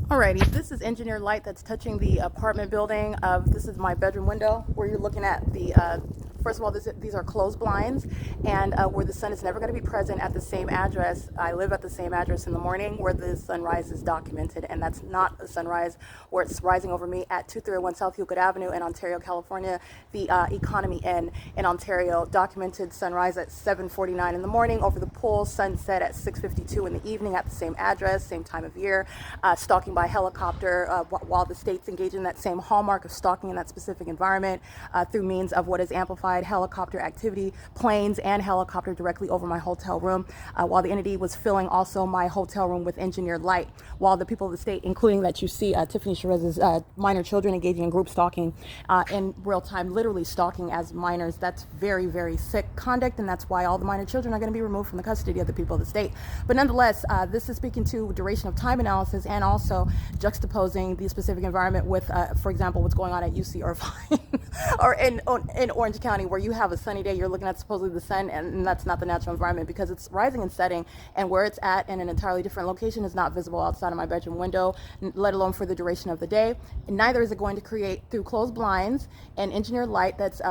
Alrighty, this is engineered light that's touching the apartment building of, this is my bedroom window where you're looking at the, first of all, these are closed blinds, and where the sun is never going to be present at the same address. I live at the same address in the morning where the sunrise is documented, and that's not a sunrise where it's rising over me at 231 South Euclid Avenue in Ontario, California. The Economy Inn in Ontario documented sunrise at 7:49 in the morning over the pool, sunset at 6:52 in the evening at the same address, same time of year, stalking by helicopter while the state's engaged in that same hallmark of stalking in that specific environment through means of what is amplified helicopter activity, planes and helicopter directly over my hotel room, while the entity was filling also my hotel room with engineered light, while the people of the state, including that you see Tiffany Cherez's minor children engaging in group stalking in real time, literally stalking as minors. That's very, very sick conduct, and that's why all the minor children are going to be removed from the custody of the people of the state. But nonetheless, this is speaking to duration of time analysis and also juxtaposing the specific environment with, for example, what's going on at UC Irvine or in Orange County, where you have a sunny day, you're looking at supposedly the sun, and that's not the natural environment because it's rising and setting, and where it's at in an entirely different location is not visible outside of my bedroom window, let alone for the duration of the day. And neither is it going to create through closed blinds and engineered light that's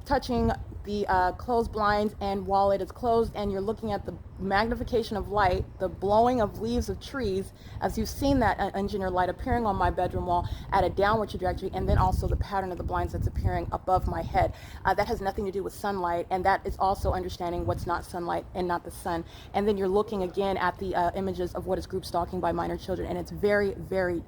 touching the closed blinds, and while it is closed and you're looking at the magnification of light, the blowing of leaves of trees, as you've seen that engineered light appearing on my bedroom wall at a downward trajectory, and then also the pattern of the blinds that's appearing above my head. That has nothing to do with sunlight, and that is also understanding what's not sunlight and not the sun. And then you're looking again at the images of what is group stalking by minor children, and it's very, very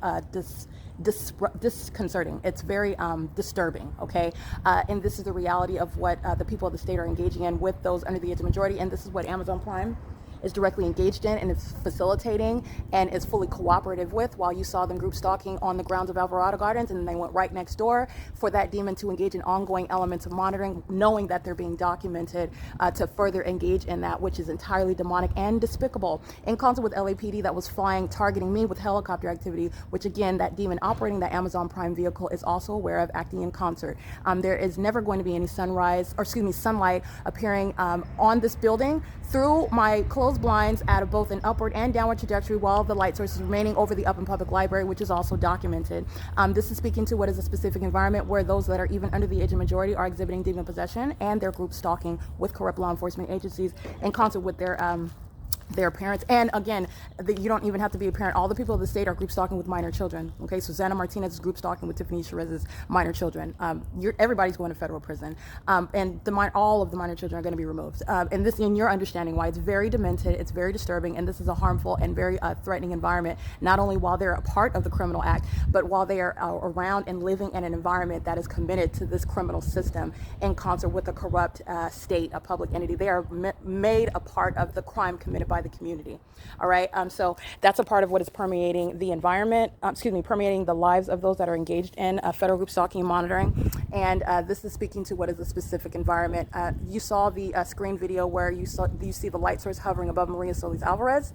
disconcerting. It's very disturbing, okay? And this is the reality of what the people of the state are engaging in with those under the age of majority, and this is what Amazon Prime is directly engaged in and is facilitating and is fully cooperative with, while you saw them group stalking on the grounds of Alvarado Gardens, and then they went right next door for that demon to engage in ongoing elements of monitoring, knowing that they're being documented to further engage in that, which is entirely demonic and despicable. In concert with LAPD that was flying, targeting me with helicopter activity, which again, that demon operating that Amazon Prime vehicle is also aware of, acting in concert. There is never going to be any sunlight appearing on this building through my closed blinds at both an upward and downward trajectory, while the light source is remaining over the Upland Public Library, which is also documented. This is speaking to what is a specific environment where those that are even under the age of majority are exhibiting demon possession, and their group stalking with corrupt law enforcement agencies in concert with their parents. And again, you don't even have to be a parent. All the people of the state are group stalking with minor children. Okay, Susanna Martinez is group stalking with Tiffany Cherez's minor children. Everybody's going to federal prison, and all of the minor children are going to be removed. And this, in your understanding, why it's very demented, it's very disturbing, and this is a harmful and very threatening environment. Not only while they're a part of the criminal act, but while they are around and living in an environment that is committed to this criminal system in concert with a corrupt state, a public entity. They are made a part of the crime committed by the community. All right. So that's a part of what is permeating the environment, permeating the lives of those that are engaged in federal group stalking and monitoring. And this is speaking to what is a specific environment. You saw the screen video where you see the light source hovering above Maria Solis Alvarez.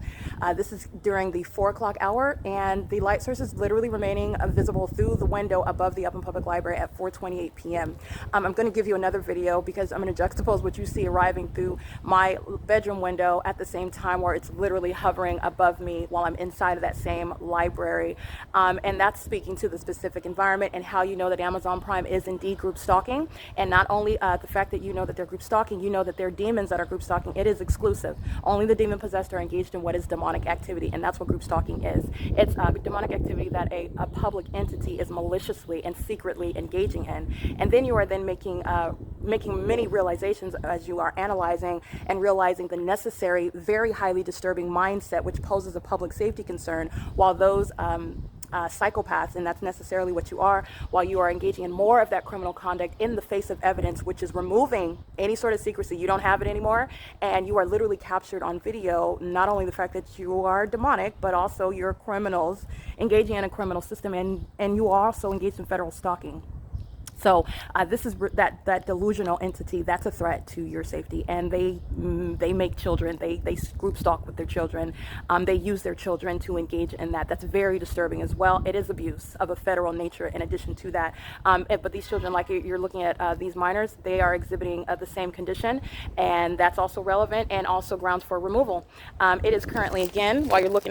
This is during the 4 o'clock hour, and the light source is literally remaining visible through the window above the Upland Public Library at 4:28 p.m. I'm going to give you another video because I'm going to juxtapose what you see arriving through my bedroom window at the same time, where it's literally hovering above me while I'm inside of that same library. And that's speaking to the specific environment and how you know that Amazon Prime is indeed group stalking. And not only the fact that you know that they're group stalking, you know that they're demons that are group stalking. It is exclusive. Only the demon possessed are engaged in what is demonic activity, and that's what group stalking is. It's demonic activity that a public entity is maliciously and secretly engaging in. And then you are then making many realizations as you are analyzing and realizing the necessary, very highly disturbing mindset which poses a public safety concern, while those psychopaths, and that's necessarily what you are, while you are engaging in more of that criminal conduct in the face of evidence, which is removing any sort of secrecy. You don't have it anymore, and you are literally captured on video, not only the fact that you are demonic, but also you're criminals engaging in a criminal system, and you are also engaged in federal stalking. So this is that delusional entity. That's a threat to your safety, and they make children. They group stalk with their children. They use their children to engage in that. That's very disturbing as well. It is abuse of a federal nature. In addition to that, but these children, like you're looking at these minors, they are exhibiting the same condition, and that's also relevant and also grounds for removal. It is currently, again, while you're looking at